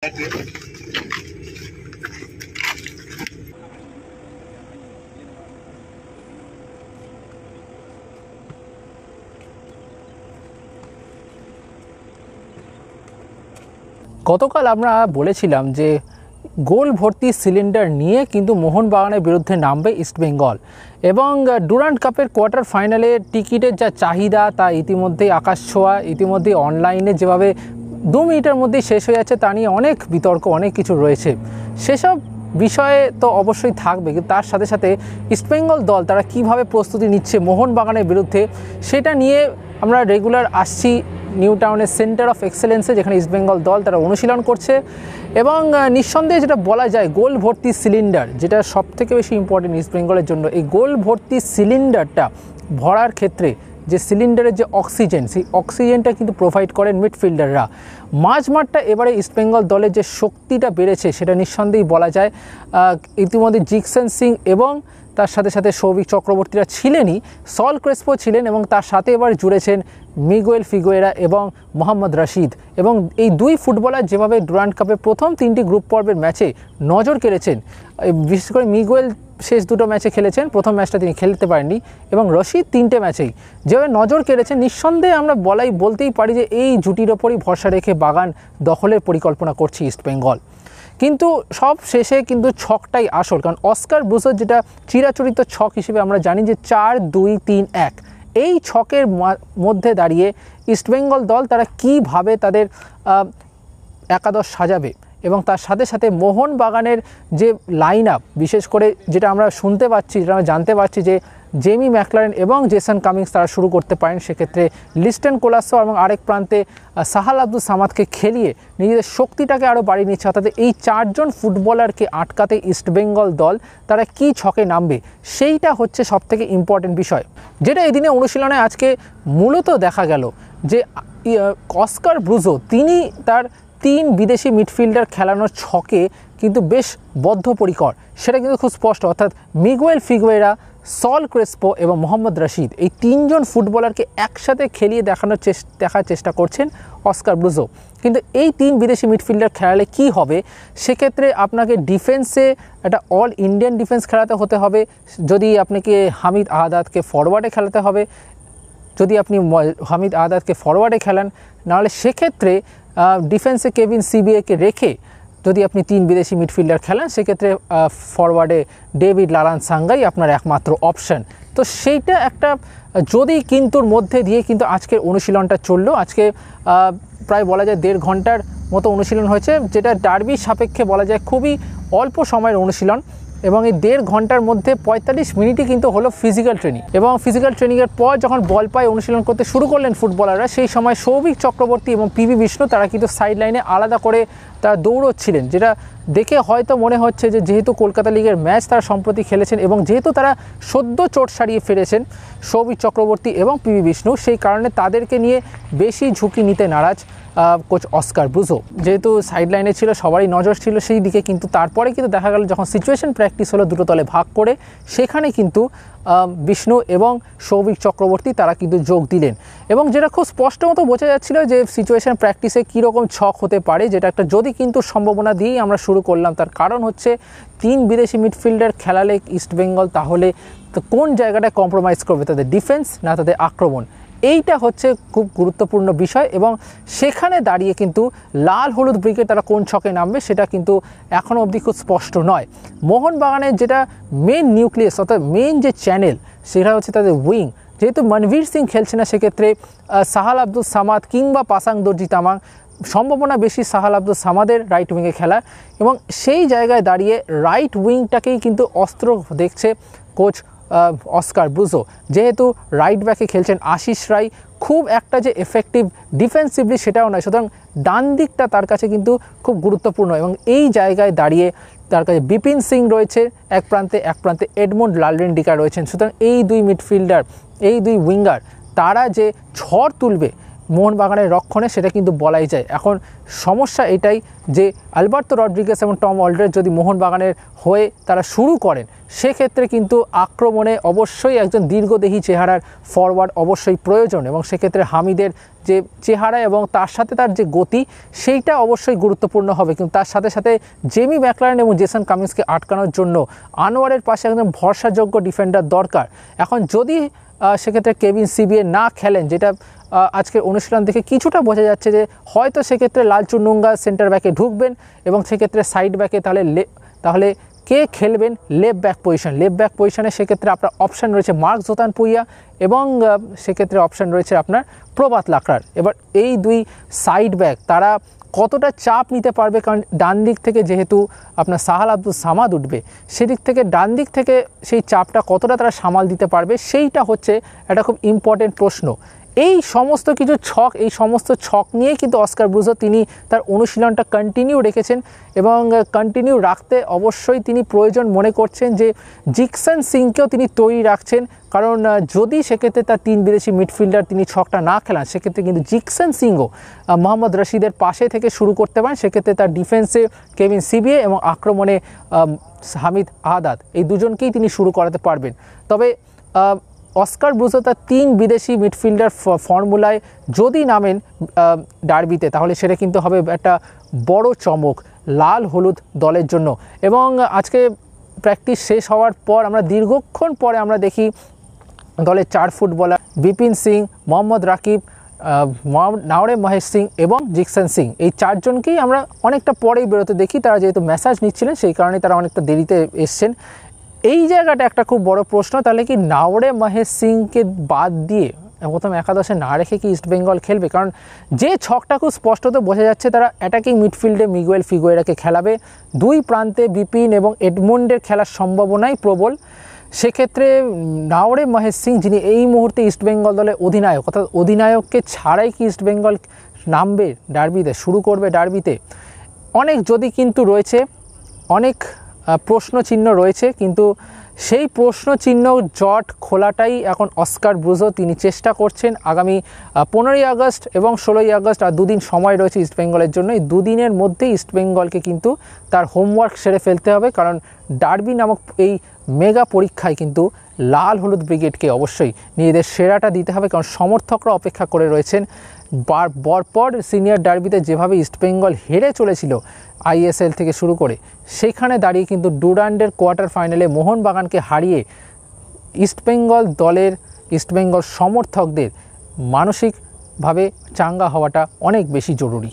গতকাল আমরা বলেছিলাম যে গোল ভর্তি সিলিন্ডার নিয়ে কিন্তু মোহনবাগানের বিরুদ্ধে নামবে ইস্টবেঙ্গল এবং ডুরান্ড কাপের কোয়ার্টার ফাইনালে টিকিটের যা চাহিদা তা ইতিমধ্যেই আকাশ ছোঁয়া। ইতিমধ্যেই অনলাইনে যেভাবে 2 মিনিটের মধ্যেই শেষ হয়ে যাচ্ছে তা নিয়ে অনেক বিতর্ক, অনেক কিছু রয়েছে। সেসব বিষয়ে তো অবশ্যই থাকবে, কিন্তু তার সাথে সাথে ইস্টবেঙ্গল দল তারা কিভাবে প্রস্তুতি নিচ্ছে মোহনবাগানের বিরুদ্ধে সেটা নিয়ে আমরা রেগুলার আসছি নিউ টাউনের সেন্টার অফ এক্সেলেন্সে, যেখানে ইস্টবেঙ্গল দল তারা অনুশীলন করছে। এবং নিঃসন্দেহে যেটা বলা যায়, গোল ভর্তি সিলিন্ডার যেটা সবথেকে বেশি ইম্পর্টেন্ট ইস্টবেঙ্গলের জন্য, এই গোল ভর্তি সিলিন্ডারটা ভরার ক্ষেত্রে যে সিলিন্ডারের যে অক্সিজেন, সেই অক্সিজেনটা কিন্তু প্রোভাইড করেন মিডফিল্ডাররা। মাঝমাঠটা এবারে ইস্টবেঙ্গল দলের যে শক্তিটা বেড়েছে সেটা নিঃসন্দেহেই বলা যায়। ইতিমধ্যে জিকসন সিং এবং তার সাথে সাথে সৌভিক চক্রবর্তীরা ছিলেনই, সল ক্রেসপো ছিলেন এবং তার সাথে এবার জুড়েছেন মিগুয়েল ফিগুয়েরা এবং মোহাম্মদ রশিদ। এবং এই দুই ফুটবলার যেভাবে ডুরান্ড কাপে প্রথম 3টি গ্রুপ পর্বের ম্যাচে নজর কেড়েছেন, বিশেষ করে মিগুয়েল শেষ 2টো ম্যাচে খেলেছেন, প্রথম ম্যাচটা তিনি খেলতে পারেননি, এবং রশিদ 3টে ম্যাচেই যেভাবে নজর কেড়েছেন, নিঃসন্দেহে আমরা বলতেই পারি যে এই জুটির ওপরই ভরসা রেখে বাগান দখলের পরিকল্পনা করছে ইস্টবেঙ্গল। কিন্তু সব শেষে কিন্তু ছকটাই আসল, কারণ অস্কার ব্রুজোর যেটা চিরাচরিত ছক হিসেবে আমরা জানি যে 4-2-3-1, এই ছকের মধ্যে দাঁড়িয়ে ইস্টবেঙ্গল দল তারা কিভাবে তাদের একাদশ সাজাবে এবং তার সাথে সাথে মোহনবাগানের যে লাইন আপ, বিশেষ করে যেটা আমরা শুনতে পাচ্ছি, যেটা আমরা জানতে পারছি যে জেমি ম্যাকলারেন এবং জেসন কামিংস তারা শুরু করতে পারেন, সেক্ষেত্রে লিস্টন কোলাসো এবং আরেক প্রান্তে সাহাল আব্দুল সামাদকে খেলিয়ে নিজেদের শক্তিটাকে আরও বাড়িয়ে নিচ্ছে। অর্থাৎ এই 4 জন ফুটবলারকে আটকাতে ইস্টবেঙ্গল দল তারা কি ছকে নামবে, সেইটা হচ্ছে সবথেকে ইম্পর্টেন্ট বিষয়, যেটা এই দিনে অনুশীলনে আজকে মূলত দেখা গেল যে অস্কার ব্রুজো তিনি তার 3 বিদেশি মিডফিল্ডার খেলানোর ছকে কিন্তু বেশ বদ্ধপরিকর, সেটা কিন্তু খুব স্পষ্ট। অর্থাৎ মিগুয়েল ফিগুয়েরা, সল ক্রেসপো এবং মোহাম্মদ রশিদ, এই 3 জন ফুটবলারকে একসাথে খেলিয়ে দেখার চেষ্টা করছেন অস্কার ব্রুজো। কিন্তু এই 3 বিদেশি মিডফিল্ডার খেলালে কি হবে, সেক্ষেত্রে আপনাকে ডিফেন্সে একটা অল ইন্ডিয়ান ডিফেন্স খেলাতে হতে হবে। যদি আপনাকে হামিদ আহাদাদকে ফরওয়ার্ডে খেলাতে হবে, যদি আপনি হামিদ আহাদাদকে ফরওয়ার্ডে খেলান, নাহলে সেক্ষেত্রে ডিফেন্সে কেভিন সিবিএকে রেখে যদি আপনি 3 বিদেশি মিডফিল্ডার খেলেন, সেক্ষেত্রে ফরওয়ার্ডে ডেভিড লালান সাঙ্গাই আপনার একমাত্র অপশন। তো সেইটা একটা যদি কিন্তুর মধ্যে দিয়ে কিন্তু আজকের অনুশীলনটা চললো। আজকে প্রায় বলা যায় 1.5 ঘন্টার মতো অনুশীলন হয়েছে, যেটা ডার্বির সাপেক্ষে বলা যায় খুবই অল্প সময়ের অনুশীলন। এবং এই 1.5 ঘন্টার মধ্যে 45 মিনিটই কিন্তু হলো ফিজিক্যাল ট্রেনিং। এবং ফিজিক্যাল ট্রেনিংয়ের পর যখন বল পায়ে অনুশীলন করতে শুরু করলেন ফুটবলাররা, সেই সময় সৌভিক চক্রবর্তী এবং পিভি বিষ্ণু তারা কিন্তু সাইড লাইনে আলাদা করে তারা দৌড়চ্ছিলেন, যেটা দেখে হয়তো মনে হচ্ছে যে যেহেতু কলকাতা লিগের ম্যাচ তারা সম্প্রতি খেলেছেন এবং যেহেতু তারা সদ্য চোট সারিয়ে ফিরেছেন সৌভিক চক্রবর্তী এবং পিভি বিষ্ণু, সেই কারণে তাদেরকে নিয়ে বেশি ঝুঁকি নিতে নারাজ কোচ অস্কার ব্রুজো। যেহেতু সাইড লাইনে ছিল, সবারই নজর ছিল সেই দিকে, কিন্তু তারপরে কিন্তু দেখা গেল যখন সিচুয়েশন প্র্যাকটিস হলো 2টো দলে ভাগ করে, সেখানে কিন্তু বিষ্ণু এবং সৌভিক চক্রবর্তী তারা কিন্তু যোগ দিলেন। এবং যেটা খুব স্পষ্ট মতো বোঝা যাচ্ছিল যে সিচুয়েশন প্র্যাকটিসে কীরকম ছক হতে পারে, যেটা একটা যদি কিন্তু সম্ভাবনা দিয়েই আমরা শুরু করলাম। তার কারণ হচ্ছে 3 বিদেশি মিডফিল্ডার খেলালে ইস্টবেঙ্গল তাহলে তো কোন জায়গাটায় কম্প্রোমাইজ করবে, তাদের ডিফেন্স না তাদের আক্রমণ, এইটা হচ্ছে খুব গুরুত্বপূর্ণ বিষয়। এবং সেখানে দাঁড়িয়ে কিন্তু লাল হলুদ ব্রিগেড তারা কোন ছকে নামবে সেটা কিন্তু এখনও অবধি খুব স্পষ্ট নয়। মোহনবাগানের যেটা মেন নিউক্লিয়াস, অর্থাৎ মেন যে চ্যানেল, সেটা হচ্ছে তাদের উইং। যেহেতু মনবীর সিং খেলছে না, সেক্ষেত্রে সাহাল আব্দুল সামাদ কিংবা পাসাং দর্জি তামাং, সম্ভাবনা বেশি সাহাল আব্দুল সামাদের রাইট উইংয়ে খেলা। এবং সেই জায়গায় দাঁড়িয়ে রাইট উইংটাকেই কিন্তু অস্ত্র দেখছে কোচ অস্কার ব্রুজো। যেহেতু রাইট ব্যাকে খেলছেন আশিস রায়, খুব একটা যে এফেক্টিভ ডিফেন্সিভলি সেটাও নয়, সুতরাং ডান দিকটা তার কাছে কিন্তু খুব গুরুত্বপূর্ণ। এবং এই জায়গায় দাঁড়িয়ে তার কাছে বিপিন সিং রয়েছে এক প্রান্তে এডমন্ড লালরেন্ডিকা রয়েছেন। সুতরাং এই 2 মিডফিল্ডার, এই 2 উইঙ্গার, তারা যে ঝড় তুলবে মোহনবাগানের রক্ষণে সেটা কিন্তু বলাই যায়। এখন সমস্যা এটাই যে আলবার্তো রড্রিগেজ এবং টম অলড্রেজ যদি মোহনবাগানের হয়ে তারা শুরু করেন, সেক্ষেত্রে কিন্তু আক্রমণে অবশ্যই একজন দীর্ঘদেহী চেহারার ফরওয়ার্ড অবশ্যই প্রয়োজন, এবং সেক্ষেত্রে হামিদের যে চেহারা এবং তার সাথে তার যে গতি সেইটা অবশ্যই গুরুত্বপূর্ণ হবে। কিন্তু তার সাথে সাথে জেমি ম্যাকলারেন এবং জেসন কামিন্সকে আটকানোর জন্য আনোয়ারের পাশে একজন ভরসাযোগ্য ডিফেন্ডার দরকার। এখন যদি সেক্ষেত্রে কেভিন সিবিএ না খেলেন, যেটা আজকের অনুশীলন থেকে কিছুটা বোঝা যাচ্ছে যে হয়তো সেক্ষেত্রে লালচুনুঙ্গা সেন্টার ব্যাকে ঢুকবেন এবং সেক্ষেত্রে সাইড ব্যাকে তাহলে কে খেলবেন লেফট ব্যাক পজিশনে সেক্ষেত্রে আপনার অপশান রয়েছে মার্ক জোতান পুইয়া এবং সেক্ষেত্রে অপশান রয়েছে আপনার প্রভাত লাকড়ার। এবার এই দুই সাইড ব্যাক তারা কতটা চাপ নিতে পারবে, কারণ ডান দিক থেকে যেহেতু আপনার সাহাল আব্দুল সামাদ উঠবে, সেদিক থেকে ডান দিক থেকে সেই চাপটা কতটা তারা সামাল দিতে পারবে, সেইটা হচ্ছে একটা খুব ইম্পর্টেন্ট প্রশ্ন। এই সমস্ত ছক নিয়েই কিন্তু অস্কার ব্রুজো তিনি তার অনুশীলনটা কন্টিনিউ রেখেছেন, এবং কন্টিনিউ রাখতে অবশ্যই তিনি প্রয়োজন মনে করছেন যে জিকসন সিংকেও তিনি তৈরি রাখছেন, কারণ যদি সেক্ষেত্রে তার 3 বিদেশি মিডফিল্ডার তিনি ছকটা না খেলান, সেক্ষেত্রে কিন্তু জিকসন সিংও মোহাম্মদ রশিদের পাশে থেকে শুরু করতে পারেন। সেক্ষেত্রে তার ডিফেন্সে কেভিন সিবিএ এবং আক্রমণে হামিদ আহাদাদ, এই দুজনকেই তিনি শুরু করাতে পারবেন। তবে অস্কার ব্রুজো তার 3 বিদেশি মিডফিল্ডার ফর্মুলায় যদি নামেন ডার্বিতে, তাহলে সেটা কিন্তু হবে একটা বড় চমক লাল হলুদ দলের জন্য। এবং আজকে প্র্যাকটিস শেষ হওয়ার পর আমরা দীর্ঘক্ষণ পরে আমরা দেখি দলের 4 ফুটবলার বিপিন সিং, মোহাম্মদ রাকিব, নাওরে মহেশ সিং এবং জিকসন সিং, এই 4 জনকেই আমরা অনেকটা পরেই বেরোতে দেখি। তারা যেহেতু ম্যাসাজ নিচ্ছিলেন সেই কারণে তারা অনেকটা দেরিতে এসছেন। এই জায়গাটা একটা খুব বড় প্রশ্ন, তাহলে কি নাওরে মহেশ সিংকে বাদ দিয়ে প্রথম একাদশে না রেখে কি ইস্টবেঙ্গল খেলবে? কারণ যে ছকটা খুব স্পষ্টত বোঝা যাচ্ছে তারা অ্যাটাকিং মিডফিল্ডে মিগুয়েল ফিগুয়েরাকে খেলাবে, 2 প্রান্তে বিপিন এবং এডমন্ডের খেলার সম্ভাবনাই প্রবল। সেক্ষেত্রে নাওরে মহেশ সিং, যিনি এই মুহূর্তে ইস্টবেঙ্গল দলের অধিনায়ক, অর্থাৎ অধিনায়ককে ছাড়াই কি ইস্টবেঙ্গল নামবে ডার্বিতে, শুরু করবে ডার্বিতে? অনেক যদি কিন্তু রয়েছে, অনেক প্রশ্নচিহ্ন রয়েছে, কিন্তু সেই প্রশ্নচিহ্ন জট খোলাটাই এখন অস্কার ব্রুজো তিনি চেষ্টা করছেন। আগামী 15ই আগস্ট এবং 16ই আগস্ট আর 2 দিন সময় রয়েছে ইস্টবেঙ্গলের জন্য। এই 2 দিনের মধ্যে ইস্টবেঙ্গলকে কিন্তু তার হোমওয়ার্ক সেরে ফেলতে হবে, কারণ ডার্বি নামক এই মেগা পরীক্ষায় কিন্তু লাল হলুদ ব্রিগেডকে অবশ্যই নিজেদের সেরাটা দিতে হবে, কারণ সমর্থকরা অপেক্ষা করে রয়েছেন। পরপর সিনিয়র ডার্বিতে যেভাবে ইস্টবেঙ্গল হেরে চলেছিল আইএসএল থেকে শুরু করে, সেখানে দাঁড়িয়ে কিন্তু ডুরান্ডের কোয়ার্টার ফাইনালে মোহনবাগানকে হারিয়ে ইস্টবেঙ্গল সমর্থকদের মানসিকভাবে চাঙ্গা হওয়াটা অনেক বেশি জরুরি।